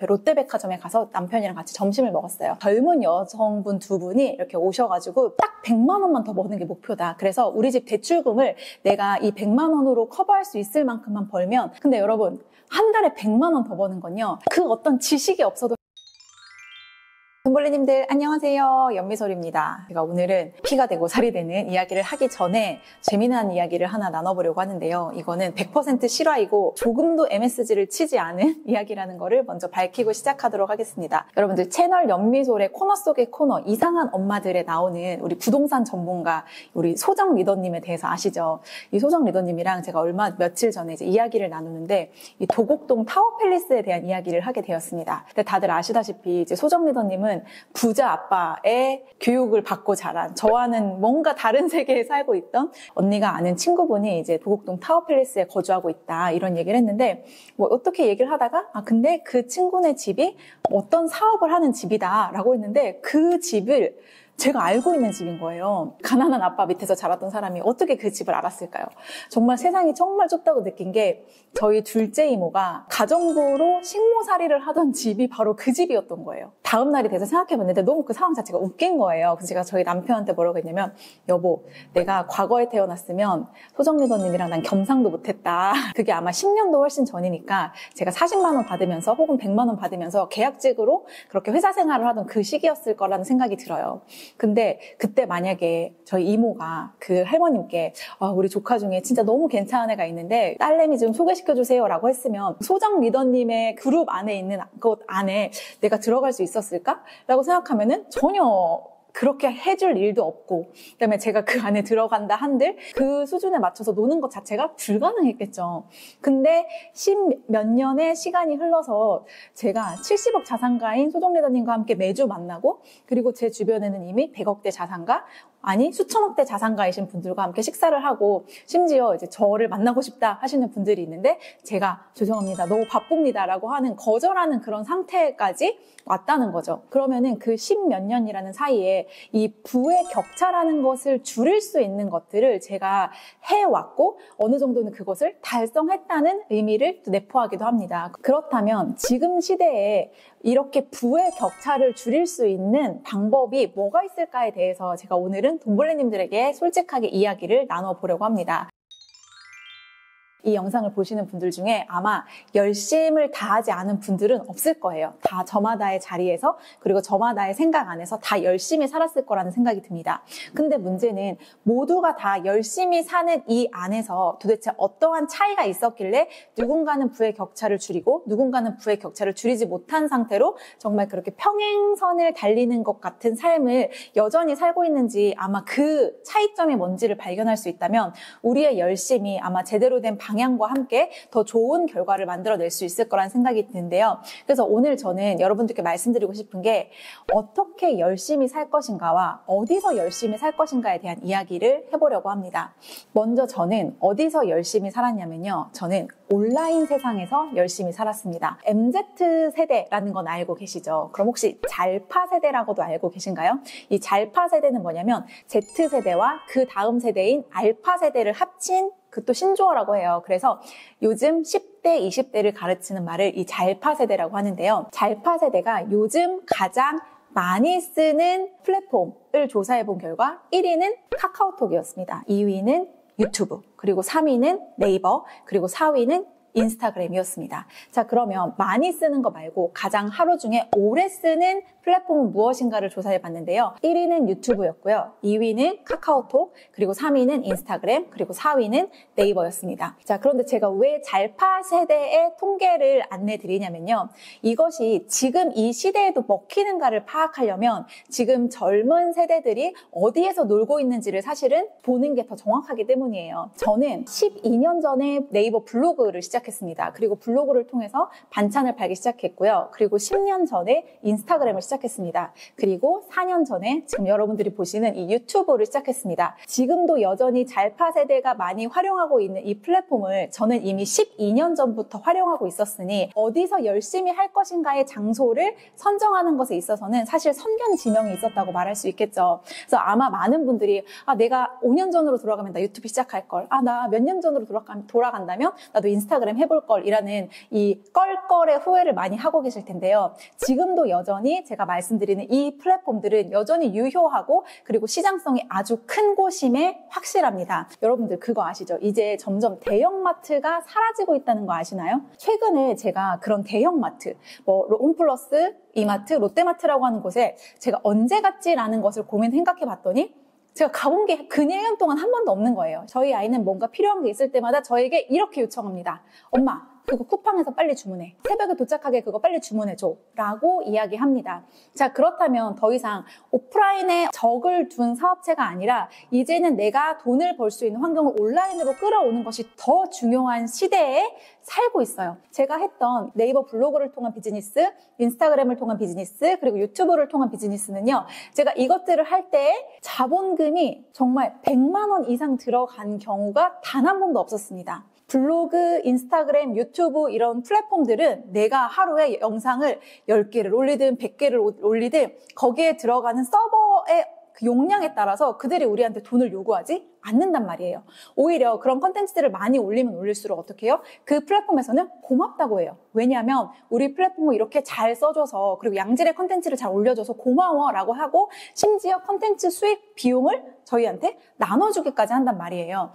롯데백화점에 가서 남편이랑 같이 점심을 먹었어요. 젊은 여성분 두 분이 이렇게 오셔가지고 딱 100만 원만 더 버는 게 목표다. 그래서 우리 집 대출금을 내가 이 100만 원으로 커버할 수 있을 만큼만 벌면, 근데 여러분 한 달에 100만 원 더 버는 건요, 그 어떤 지식이 없어도. 돈벌레님들 안녕하세요. 연미솔입니다. 제가 오늘은 피가 되고 살이 되는 이야기를 하기 전에 재미난 이야기를 하나 나눠보려고 하는데요. 이거는 100% 실화이고 조금도 MSG를 치지 않은 이야기라는 거를 먼저 밝히고 시작하도록 하겠습니다. 여러분들 채널 연미솔의 코너 속의 코너 이상한 엄마들에 나오는 우리 부동산 전문가 우리 소정 리더님에 대해서 아시죠? 이 소정 리더님이랑 제가 며칠 전에 이제 이야기를 나누는데 이 도곡동 타워팰리스에 대한 이야기를 하게 되었습니다. 근데 다들 아시다시피 이제 소정 리더님은 부자 아빠의 교육을 받고 자란, 저와는 뭔가 다른 세계에 살고 있던 언니가 아는 친구분이 이제 도곡동 타워팰리스에 거주하고 있다, 이런 얘기를 했는데, 뭐 어떻게 얘기를 하다가 근데 그 친구네 집이 어떤 사업을 하는 집이다 라고 했는데, 그 집을 제가 알고 있는 집인 거예요. 가난한 아빠 밑에서 자랐던 사람이 어떻게 그 집을 알았을까요? 정말 세상이 정말 좁다고 느낀 게, 저희 둘째 이모가 가정부로 식모살이를 하던 집이 바로 그 집이었던 거예요. 다음 날이 돼서 생각해봤는데 너무 그 상황 자체가 웃긴 거예요. 그래서 제가 저희 남편한테 뭐라고 했냐면, 여보, 내가 과거에 태어났으면 소정 리더님이랑 난 겸상도 못했다. 그게 아마 10년도 훨씬 전이니까 제가 40만 원 받으면서 혹은 100만 원 받으면서 계약직으로 그렇게 회사 생활을 하던 그 시기였을 거라는 생각이 들어요. 근데 그때 만약에 저희 이모가 그 할머님께 우리 조카 중에 진짜 너무 괜찮은 애가 있는데 딸내미 좀 소개시켜주세요 라고 했으면, 소정 리더님의 그룹 안에 있는 것 안에 내가 들어갈 수 있었을까? 라고 생각하면은 전혀 그렇게 해줄 일도 없고, 그다음에 제가 그 안에 들어간다 한들 그 수준에 맞춰서 노는 것 자체가 불가능했겠죠. 근데 10몇 년의 시간이 흘러서 제가 70억 자산가인 소정 리더님과 함께 매주 만나고, 그리고 제 주변에는 이미 100억대 자산가, 아니 수천억대 자산가이신 분들과 함께 식사를 하고, 심지어 이제 저를 만나고 싶다 하시는 분들이 있는데 제가 죄송합니다, 너무 바쁩니다 라고 하는, 거절하는 그런 상태까지 왔다는 거죠. 그러면은 그 10몇 년이라는 사이에 이 부의 격차라는 것을 줄일 수 있는 것들을 제가 해왔고, 어느 정도는 그것을 달성했다는 의미를 내포하기도 합니다. 그렇다면 지금 시대에 이렇게 부의 격차를 줄일 수 있는 방법이 뭐가 있을까에 대해서 제가 오늘은 돈벌레님들에게 솔직하게 이야기를 나눠보려고 합니다. 이 영상을 보시는 분들 중에 아마 열심을 다하지 않은 분들은 없을 거예요. 다 저마다의 자리에서, 그리고 저마다의 생각 안에서 다 열심히 살았을 거라는 생각이 듭니다. 근데 문제는 모두가 다 열심히 사는 이 안에서 도대체 어떠한 차이가 있었길래 누군가는 부의 격차를 줄이고 누군가는 부의 격차를 줄이지 못한 상태로 정말 그렇게 평행선을 달리는 것 같은 삶을 여전히 살고 있는지, 아마 그 차이점이 뭔지를 발견할 수 있다면 우리의 열심이 아마 제대로 된 방향과 함께 더 좋은 결과를 만들어낼 수 있을 거라는 생각이 드는데요. 그래서 오늘 저는 여러분들께 말씀드리고 싶은 게, 어떻게 열심히 살 것인가와 어디서 열심히 살 것인가에 대한 이야기를 해보려고 합니다. 먼저 저는 어디서 열심히 살았냐면요, 저는 온라인 세상에서 열심히 살았습니다. MZ세대라는 건 알고 계시죠? 그럼 혹시 잘파 세대라고도 알고 계신가요? 이 잘파 세대는 뭐냐면 Z세대와 그 다음 세대인 알파 세대를 합친 그 또 신조어라고 해요. 그래서 요즘 10대, 20대를 가르치는 말을 이 잘파 세대라고 하는데요. 잘파 세대가 요즘 가장 많이 쓰는 플랫폼을 조사해 본 결과 1위는 카카오톡이었습니다. 2위는 유튜브, 그리고 3위는 네이버, 그리고 4위는 인스타그램이었습니다. 자, 그러면 많이 쓰는 거 말고 가장 하루 중에 오래 쓰는 플랫폼은 무엇인가를 조사해 봤는데요. 1위는 유튜브였고요. 2위는 카카오톡, 그리고 3위는 인스타그램, 그리고 4위는 네이버였습니다. 자, 그런데 제가 왜 잘파 세대의 통계를 안내 드리냐면요, 이것이 지금 이 시대에도 먹히는가를 파악하려면 지금 젊은 세대들이 어디에서 놀고 있는지를 사실은 보는 게 더 정확하기 때문이에요. 저는 12년 전에 네이버 블로그를 시작했습니다. 그리고 블로그를 통해서 반찬을 팔기 시작했고요. 그리고 10년 전에 인스타그램을 시작했습니다. 그리고 4년 전에 지금 여러분들이 보시는 이 유튜브를 시작했습니다. 지금도 여전히 잘파 세대가 많이 활용하고 있는 이 플랫폼을 저는 이미 12년 전부터 활용하고 있었으니, 어디서 열심히 할 것인가의 장소를 선정하는 것에 있어서는 사실 선견지명이 있었다고 말할 수 있겠죠. 그래서 아마 많은 분들이 내가 5년 전으로 돌아가면 나 유튜브 시작할 걸, 나 몇 년 전으로 돌아간다면 나도 인스타그램 인스타그램 해볼 걸이라는 이 껄껄의 후회를 많이 하고 계실 텐데요. 지금도 여전히 제가 말씀드리는 이 플랫폼들은 여전히 유효하고 그리고 시장성이 아주 큰 곳임에 확실합니다. 여러분들 그거 아시죠? 이제 점점 대형마트가 사라지고 있다는 거 아시나요? 최근에 제가 그런 대형마트, 뭐 홈플러스, 이마트, 롯데마트라고 하는 곳에 제가 언제 갔지라는 것을 생각해 봤더니 제가 가본 게 그 1년 동안 한 번도 없는 거예요. 저희 아이는 뭔가 필요한 게 있을 때마다 저에게 이렇게 요청합니다. 엄마, 그거 쿠팡에서 빨리 주문해. 새벽에 도착하게 그거 빨리 주문해줘. 라고 이야기합니다. 자, 그렇다면 더 이상 오프라인에 적을 둔 사업체가 아니라 이제는 내가 돈을 벌 수 있는 환경을 온라인으로 끌어오는 것이 더 중요한 시대에 살고 있어요. 제가 했던 네이버 블로그를 통한 비즈니스, 인스타그램을 통한 비즈니스, 그리고 유튜브를 통한 비즈니스는요. 제가 이것들을 할 때 자본금이 정말 100만 원 이상 들어간 경우가 단 한 번도 없었습니다. 블로그, 인스타그램, 유튜브 이런 플랫폼들은 내가 하루에 영상을 10개를 올리든 100개를 올리든 거기에 들어가는 서버의 그 용량에 따라서 그들이 우리한테 돈을 요구하지 않는단 말이에요. 오히려 그런 컨텐츠들을 많이 올리면 올릴수록 어떻게 해요? 그 플랫폼에서는 고맙다고 해요. 왜냐하면 우리 플랫폼을 이렇게 잘 써줘서 그리고 양질의 컨텐츠를 잘 올려줘서 고마워라고 하고 심지어 컨텐츠 수익 비용을 저희한테 나눠주기까지 한단 말이에요.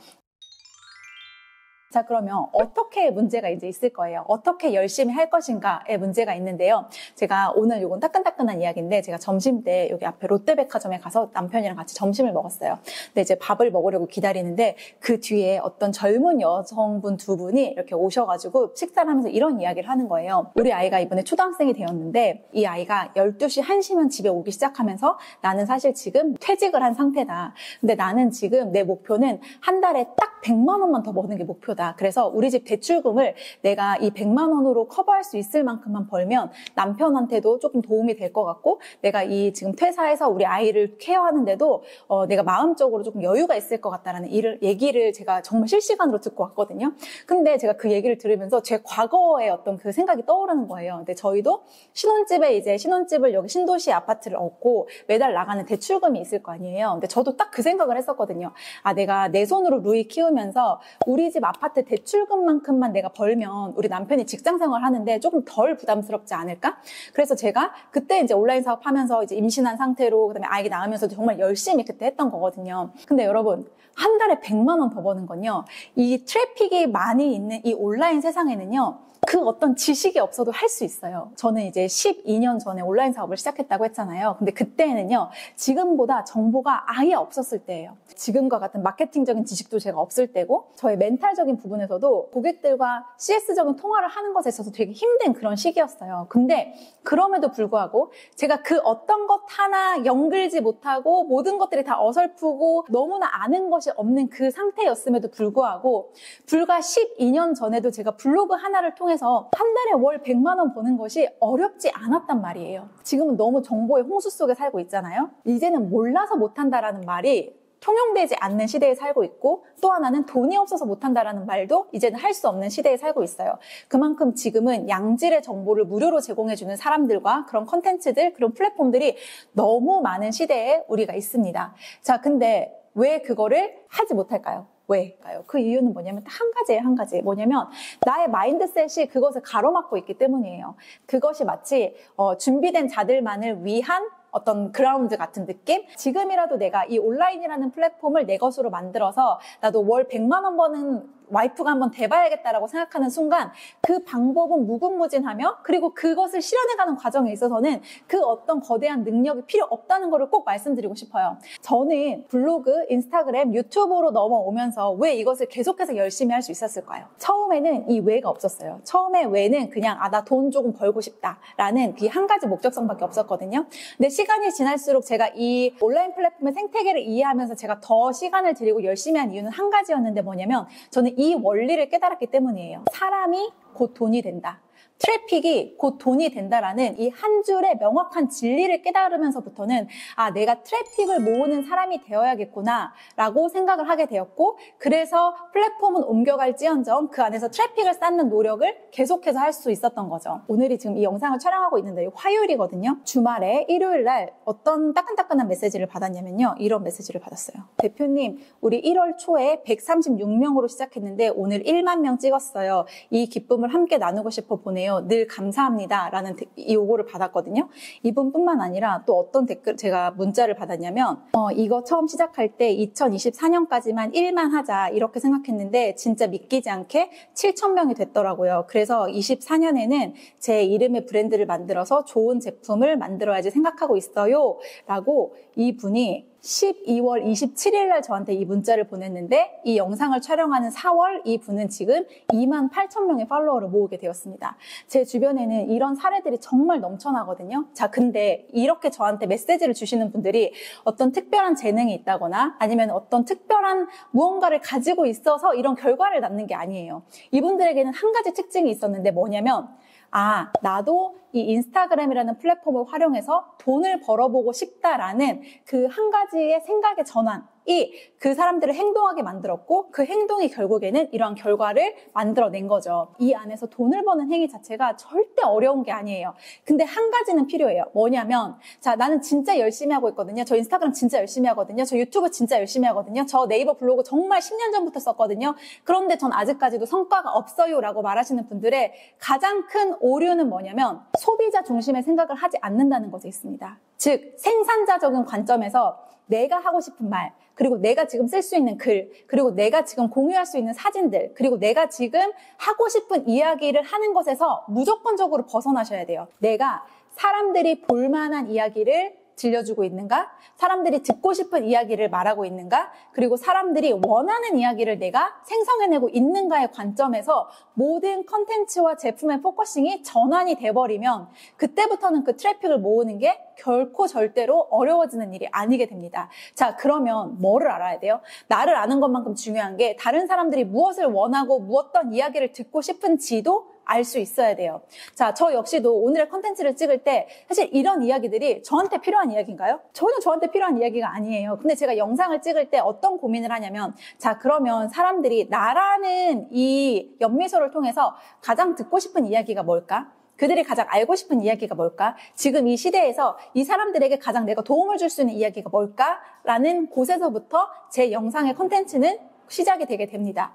자, 그러면 어떻게 문제가 이제 있을 거예요? 어떻게 열심히 할 것인가에 문제가 있는데요. 제가 오늘 요건 따끈따끈한 이야기인데 제가 점심 때 여기 앞에 롯데백화점에 가서 남편이랑 같이 점심을 먹었어요. 근데 이제 밥을 먹으려고 기다리는데 그 뒤에 어떤 젊은 여성분 두 분이 이렇게 오셔가지고 식사를 하면서 이런 이야기를 하는 거예요. 우리 아이가 이번에 초등학생이 되었는데 이 아이가 12시, 1시면 집에 오기 시작하면서 나는 사실 지금 퇴직을 한 상태다. 근데 나는 지금 내 목표는 한 달에 딱 100만 원만 더 버는 게 목표다. 그래서 우리 집 대출금을 내가 이 100만 원으로 커버할 수 있을 만큼만 벌면 남편한테도 조금 도움이 될 것 같고 내가 이 지금 퇴사해서 우리 아이를 케어하는데도 내가 마음적으로 조금 여유가 있을 것 같다라는 얘기를 제가 정말 실시간으로 듣고 왔거든요. 근데 제가 그 얘기를 들으면서 제 과거의 어떤 그 생각이 떠오르는 거예요. 근데 저희도 신혼집을 여기 신도시 아파트를 얻고 매달 나가는 대출금이 있을 거 아니에요. 근데 저도 딱 그 생각을 했었거든요. 아, 내가 내 손으로 루이 키우면서 우리 집 아파트 대출금만큼만 내가 벌면 우리 남편이 직장 생활 하는데 조금 덜 부담스럽지 않을까? 그래서 제가 그때 이제 온라인 사업하면서 이제 임신한 상태로 그다음에 아기 낳으면서도 정말 열심히 그때 했던 거거든요. 근데 여러분, 한 달에 100만 원 더 버는 건요. 이 트래픽이 많이 있는 이 온라인 세상에는요. 그 어떤 지식이 없어도 할 수 있어요. 저는 이제 12년 전에 온라인 사업을 시작했다고 했잖아요. 근데 그때는요, 지금보다 정보가 아예 없었을 때예요. 지금과 같은 마케팅적인 지식도 제가 없을 때고, 저의 멘탈적인 부분에서도 고객들과 CS적인 통화를 하는 것에 있어서 되게 힘든 그런 시기였어요. 근데 그럼에도 불구하고 제가 그 어떤 것 하나 연결지 못하고 모든 것들이 다 어설프고 너무나 아는 것이 없는 그 상태였음에도 불구하고 불과 12년 전에도 제가 블로그 하나를 통해서 한 달에 월 100만 원 버는 것이 어렵지 않았단 말이에요. 지금은 너무 정보의 홍수 속에 살고 있잖아요. 이제는 몰라서 못한다라는 말이 통용되지 않는 시대에 살고 있고 또 하나는 돈이 없어서 못한다라는 말도 이제는 할 수 없는 시대에 살고 있어요. 그만큼 지금은 양질의 정보를 무료로 제공해주는 사람들과 그런 컨텐츠들, 그런 플랫폼들이 너무 많은 시대에 우리가 있습니다. 자, 근데 왜 그거를 하지 못할까요? 왜일까요? 그 이유는 뭐냐면 한 가지예요, 한 가지. 뭐냐면 나의 마인드셋이 그것을 가로막고 있기 때문이에요. 그것이 마치 준비된 자들만을 위한 어떤 그라운드 같은 느낌? 지금이라도 내가 이 온라인이라는 플랫폼을 내 것으로 만들어서 나도 월 100만 원 버는 와이프가 한번 돼봐야겠다라고 생각하는 순간 그 방법은 무궁무진하며 그리고 그것을 실현해가는 과정에 있어서는 그 어떤 거대한 능력이 필요 없다는 거를 꼭 말씀드리고 싶어요. 저는 블로그, 인스타그램, 유튜브로 넘어오면서 왜 이것을 계속해서 열심히 할 수 있었을까요? 처음에는 이 왜가 없었어요. 처음에 왜는 그냥 나 돈 조금 벌고 싶다라는 그 한 가지 목적성밖에 없었거든요. 근데 시간이 지날수록 제가 이 온라인 플랫폼의 생태계를 이해하면서 제가 더 시간을 들이고 열심히 한 이유는 한 가지였는데 뭐냐면 저는 이 원리를 깨달았기 때문이에요. 사람이 곧 돈이 된다. 트래픽이 곧 돈이 된다라는 이 한 줄의 명확한 진리를 깨달으면서부터는 아, 내가 트래픽을 모으는 사람이 되어야겠구나 라고 생각을 하게 되었고, 그래서 플랫폼은 옮겨갈지언정 그 안에서 트래픽을 쌓는 노력을 계속해서 할 수 있었던 거죠. 오늘이 지금 이 영상을 촬영하고 있는데 화요일이거든요. 주말에 일요일 날 어떤 따끈따끈한 메시지를 받았냐면요, 이런 메시지를 받았어요. 대표님, 우리 1월 초에 136명으로 시작했는데 오늘 1만 명 찍었어요. 이 기쁨을 함께 나누고 싶어 보내요. 늘 감사합니다 라는 요거를 받았거든요. 이분뿐만 아니라 또 어떤 댓글, 제가 문자를 받았냐면 이거 처음 시작할 때 2024년까지만 1만 하자 이렇게 생각했는데 진짜 믿기지 않게 7,000명이 됐더라고요. 그래서 24년에는 제 이름의 브랜드를 만들어서 좋은 제품을 만들어야지 생각하고 있어요 라고 이분이 12월 27일 날 저한테 이 문자를 보냈는데, 이 영상을 촬영하는 4월 이 분은 지금 28,000명의 팔로워를 모으게 되었습니다. 제 주변에는 이런 사례들이 정말 넘쳐나거든요. 자, 근데 이렇게 저한테 메시지를 주시는 분들이 어떤 특별한 재능이 있다거나 아니면 어떤 특별한 무언가를 가지고 있어서 이런 결과를 낳는 게 아니에요. 이분들에게는 한 가지 특징이 있었는데 뭐냐면, 아, 나도 이 인스타그램이라는 플랫폼을 활용해서 돈을 벌어보고 싶다라는 그 한 가지의 생각의 전환이 그 사람들을 행동하게 만들었고, 그 행동이 결국에는 이러한 결과를 만들어낸 거죠. 이 안에서 돈을 버는 행위 자체가 절대 어려운 게 아니에요. 근데 한 가지는 필요해요. 뭐냐면, 자, 나는 진짜 열심히 하고 있거든요. 저 인스타그램 진짜 열심히 하거든요. 저 유튜브 진짜 열심히 하거든요. 저 네이버 블로그 정말 10년 전부터 썼거든요. 그런데 전 아직까지도 성과가 없어요 라고 말하시는 분들의 가장 큰 오류는 뭐냐면, 소비자 중심의 생각을 하지 않는다는 것에 있습니다. 즉, 생산자적인 관점에서 내가 하고 싶은 말, 그리고 내가 지금 쓸 수 있는 글, 그리고 내가 지금 공유할 수 있는 사진들, 그리고 내가 지금 하고 싶은 이야기를 하는 것에서 무조건적으로 벗어나셔야 돼요. 내가 사람들이 볼 만한 이야기를 들려주고 있는가? 사람들이 듣고 싶은 이야기를 말하고 있는가? 그리고 사람들이 원하는 이야기를 내가 생성해내고 있는가의 관점에서 모든 컨텐츠와 제품의 포커싱이 전환이 돼버리면 그때부터는 그 트래픽을 모으는 게 결코 절대로 어려워지는 일이 아니게 됩니다. 자, 그러면 뭐를 알아야 돼요? 나를 아는 것만큼 중요한 게 다른 사람들이 무엇을 원하고 어떤 이야기를 듣고 싶은지도 알 수 있어야 돼요. 자, 저 역시도 오늘의 컨텐츠를 찍을 때 사실 이런 이야기들이 저한테 필요한 이야기인가요? 전혀 저한테 필요한 이야기가 아니에요. 근데 제가 영상을 찍을 때 어떤 고민을 하냐면, 자, 그러면 사람들이 나라는 이 연미소를 통해서 가장 듣고 싶은 이야기가 뭘까? 그들이 가장 알고 싶은 이야기가 뭘까? 지금 이 시대에서 이 사람들에게 가장 내가 도움을 줄 수 있는 이야기가 뭘까? 라는 곳에서부터 제 영상의 컨텐츠는 시작이 되게 됩니다.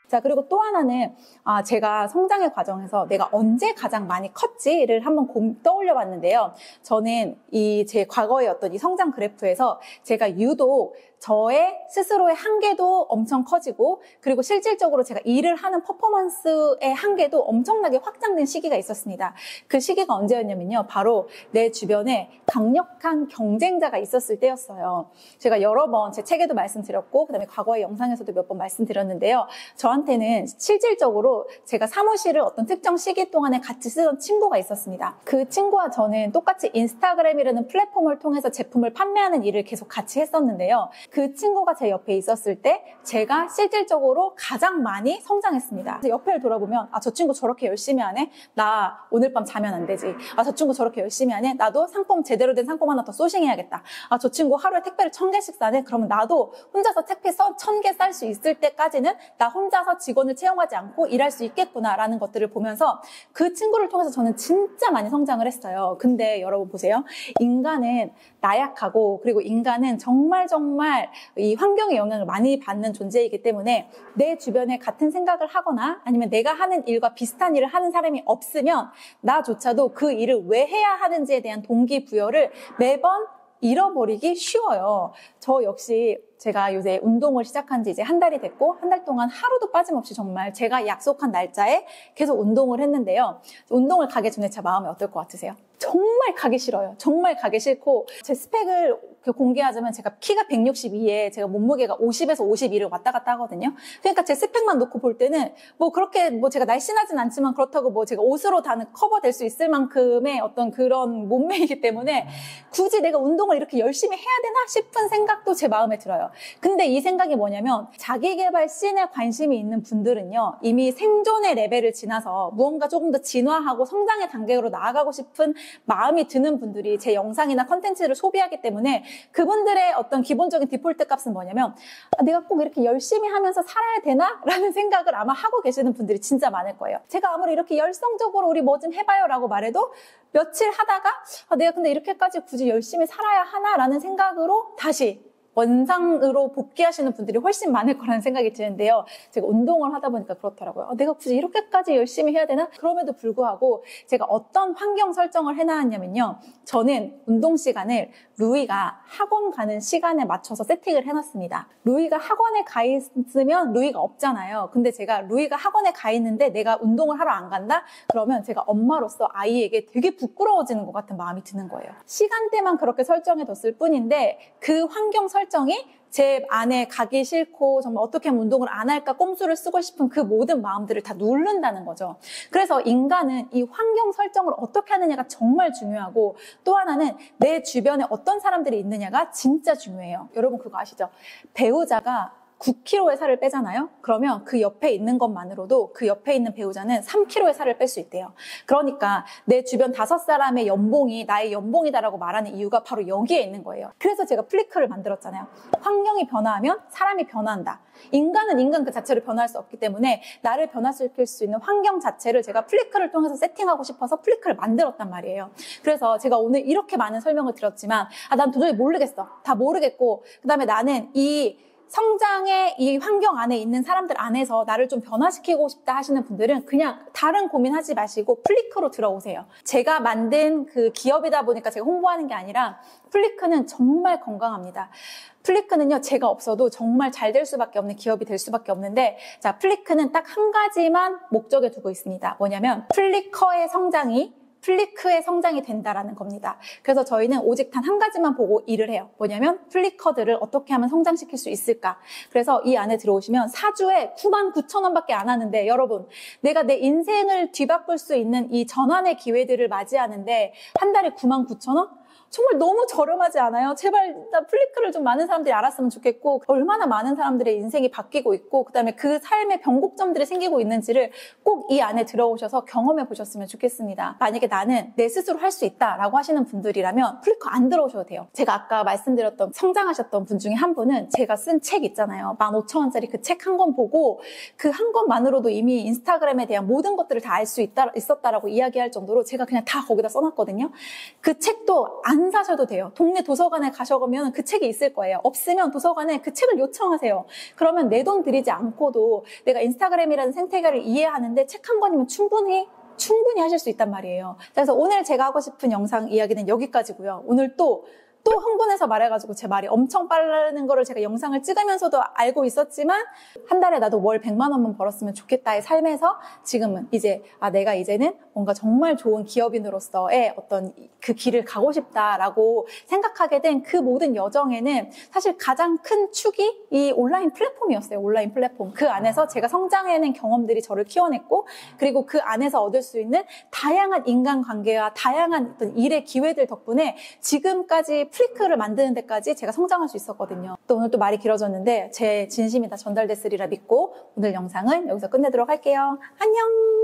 자, 그리고 또 하나는 제가 성장의 과정에서 내가 언제 가장 많이 컸지를 한번 떠올려 봤는데요. 저는 제 과거의 어떤 이 성장 그래프에서 제가 유독 저의 스스로의 한계도 엄청 커지고, 그리고 실질적으로 제가 일을 하는 퍼포먼스의 한계도 엄청나게 확장된 시기가 있었습니다. 그 시기가 언제였냐면요, 바로 내 주변에 강력한 경쟁자가 있었을 때였어요. 제가 여러 번 제 책에도 말씀드렸고, 그다음에 과거의 영상에서도 몇 번 말씀드렸는데요. 저한테는 실질적으로 제가 사무실을 어떤 특정 시기 동안에 같이 쓰던 친구가 있었습니다. 그 친구와 저는 똑같이 인스타그램이라는 플랫폼을 통해서 제품을 판매하는 일을 계속 같이 했었는데요. 그 친구가 제 옆에 있었을 때 제가 실질적으로 가장 많이 성장했습니다. 옆을 돌아보면 저 친구 저렇게 열심히 하네? 나 오늘 밤 자면 안 되지. 저 친구 저렇게 열심히 하네? 나도 상품 제대로 된 상품 하나 더 소싱해야겠다. 저 친구 하루에 택배를 1,000개씩 싸네? 그러면 나도 혼자서 택배 1,000개 쌀 수 있을 때까지는 나 혼자서 직원을 채용하지 않고 일할 수 있겠구나라는 것들을 보면서 그 친구를 통해서 저는 진짜 많이 성장을 했어요. 근데 여러분 보세요. 인간은 나약하고, 그리고 인간은 정말 이 환경의 영향을 많이 받는 존재이기 때문에 내 주변에 같은 생각을 하거나 아니면 내가 하는 일과 비슷한 일을 하는 사람이 없으면 나조차도 그 일을 왜 해야 하는지에 대한 동기부여를 매번 잃어버리기 쉬워요. 저 역시 제가 요새 운동을 시작한 지 이제 한 달이 됐고, 한 달 동안 하루도 빠짐없이 정말 제가 약속한 날짜에 계속 운동을 했는데요. 운동을 가기 전에 제 마음이 어떨 것 같으세요? 정말 가기 싫어요. 정말 가기 싫고 제 스펙을 공개하자면 제가 키가 162에 제가 몸무게가 50에서 52를 왔다 갔다 하거든요. 그러니까 제 스펙만 놓고 볼 때는 뭐 그렇게 뭐 제가 날씬하진 않지만 그렇다고 뭐 제가 옷으로 다 커버될 수 있을 만큼의 어떤 그런 몸매이기 때문에 굳이 내가 운동을 이렇게 열심히 해야 되나 싶은 생각도 제 마음에 들어요. 근데 이 생각이 뭐냐면 자기계발 씬에 관심이 있는 분들은요, 이미 생존의 레벨을 지나서 무언가 조금 더 진화하고 성장의 단계로 나아가고 싶은 마음이 드는 분들이 제 영상이나 컨텐츠를 소비하기 때문에 그분들의 어떤 기본적인 디폴트 값은 뭐냐면 내가 꼭 이렇게 열심히 하면서 살아야 되나? 라는 생각을 아마 하고 계시는 분들이 진짜 많을 거예요. 제가 아무리 이렇게 열성적으로 우리 뭐 좀 해봐요 라고 말해도 며칠 하다가 내가 근데 이렇게까지 굳이 열심히 살아야 하나? 라는 생각으로 다시 원상으로 복귀하시는 분들이 훨씬 많을 거라는 생각이 드는데요. 제가 운동을 하다 보니까 그렇더라고요. 내가 굳이 이렇게까지 열심히 해야 되나? 그럼에도 불구하고 제가 어떤 환경 설정을 해놨냐면요. 저는 운동 시간을 루이가 학원 가는 시간에 맞춰서 세팅을 해놨습니다. 루이가 학원에 가 있으면 루이가 없잖아요. 근데 제가 루이가 학원에 가 있는데 내가 운동을 하러 안 간다? 그러면 제가 엄마로서 아이에게 되게 부끄러워지는 것 같은 마음이 드는 거예요. 시간대만 그렇게 설정해뒀을 뿐인데 그 환경 설정이 제 안에 가기 싫고 정말 어떻게 하면 운동을 안 할까 꼼수를 쓰고 싶은 그 모든 마음들을 다 누른다는 거죠. 그래서 인간은 이 환경 설정을 어떻게 하느냐가 정말 중요하고 또 하나는 내 주변에 어떤 사람들이 있느냐가 진짜 중요해요. 여러분 그거 아시죠? 배우자가 9kg의 살을 빼잖아요. 그러면 그 옆에 있는 것만으로도 그 옆에 있는 배우자는 3kg의 살을 뺄 수 있대요. 그러니까 내 주변 5사람의 연봉이 나의 연봉이다라고 말하는 이유가 바로 여기에 있는 거예요. 그래서 제가 플리크를 만들었잖아요. 환경이 변화하면 사람이 변화한다. 인간은 인간 그 자체를 변화할 수 없기 때문에 나를 변화시킬 수 있는 환경 자체를 제가 플리크를 통해서 세팅하고 싶어서 플리크를 만들었단 말이에요. 그래서 제가 오늘 이렇게 많은 설명을 드렸지만 난 도저히 모르겠어. 다 모르겠고 그다음에 나는 이 성장의 이 환경 안에 있는 사람들 안에서 나를 좀 변화시키고 싶다 하시는 분들은 그냥 다른 고민하지 마시고 플리크로 들어오세요. 제가 만든 그 기업이다 보니까 제가 홍보하는 게 아니라 플리크는 정말 건강합니다. 플리크는요, 제가 없어도 정말 잘 될 수밖에 없는 기업이 될 수밖에 없는데, 자, 플리크는 딱 한 가지만 목적에 두고 있습니다. 뭐냐면, 플리커의 성장이 플리크의 성장이 된다라는 겁니다. 그래서 저희는 오직 단 한 가지만 보고 일을 해요. 뭐냐면 플리커들을 어떻게 하면 성장시킬 수 있을까. 그래서 이 안에 들어오시면 사주에 99,000원밖에 안 하는데 여러분 내가 내 인생을 뒤바꿀 수 있는 이 전환의 기회들을 맞이하는데 한 달에 99,000원? 정말 너무 저렴하지 않아요? 제발 플리크를 좀 많은 사람들이 알았으면 좋겠고 얼마나 많은 사람들의 인생이 바뀌고 있고 그다음에 그 삶의 변곡점들이 생기고 있는지를 꼭 이 안에 들어오셔서 경험해 보셨으면 좋겠습니다. 만약에 나는 내 스스로 할 수 있다라고 하시는 분들이라면 플리크 안 들어오셔도 돼요. 제가 아까 말씀드렸던 성장하셨던 분 중에 한 분은 제가 쓴 책 있잖아요. 15,000원짜리 그 책 한 권 보고 그 한 권만으로도 이미 인스타그램에 대한 모든 것들을 다 알 수 있었다라고 이야기할 정도로 제가 그냥 다 거기다 써놨거든요. 그 책도 안 사셔도 돼요. 동네 도서관에 가셔보면 그 책이 있을 거예요. 없으면 도서관에 그 책을 요청하세요. 그러면 내 돈 들이지 않고도 내가 인스타그램이라는 생태계를 이해하는데 책 한 권이면 충분히 하실 수 있단 말이에요. 그래서 오늘 제가 하고 싶은 영상 이야기는 여기까지고요. 오늘 또 흥분해서 말해가지고 제 말이 엄청 빠르는 거를 제가 영상을 찍으면서도 알고 있었지만 한 달에 나도 월 100만 원만 벌었으면 좋겠다의 삶에서 지금은 이제 내가 이제는 뭔가 정말 좋은 기업인으로서의 어떤 그 길을 가고 싶다라고 생각하게 된 그 모든 여정에는 사실 가장 큰 축이 이 온라인 플랫폼이었어요. 온라인 플랫폼. 그 안에서 제가 성장해낸 경험들이 저를 키워냈고 그리고 그 안에서 얻을 수 있는 다양한 인간관계와 다양한 어떤 일의 기회들 덕분에 지금까지 플리크를 만드는 데까지 제가 성장할 수 있었거든요. 또 오늘 또 말이 길어졌는데 제 진심이 다 전달됐으리라 믿고 오늘 영상은 여기서 끝내도록 할게요. 안녕!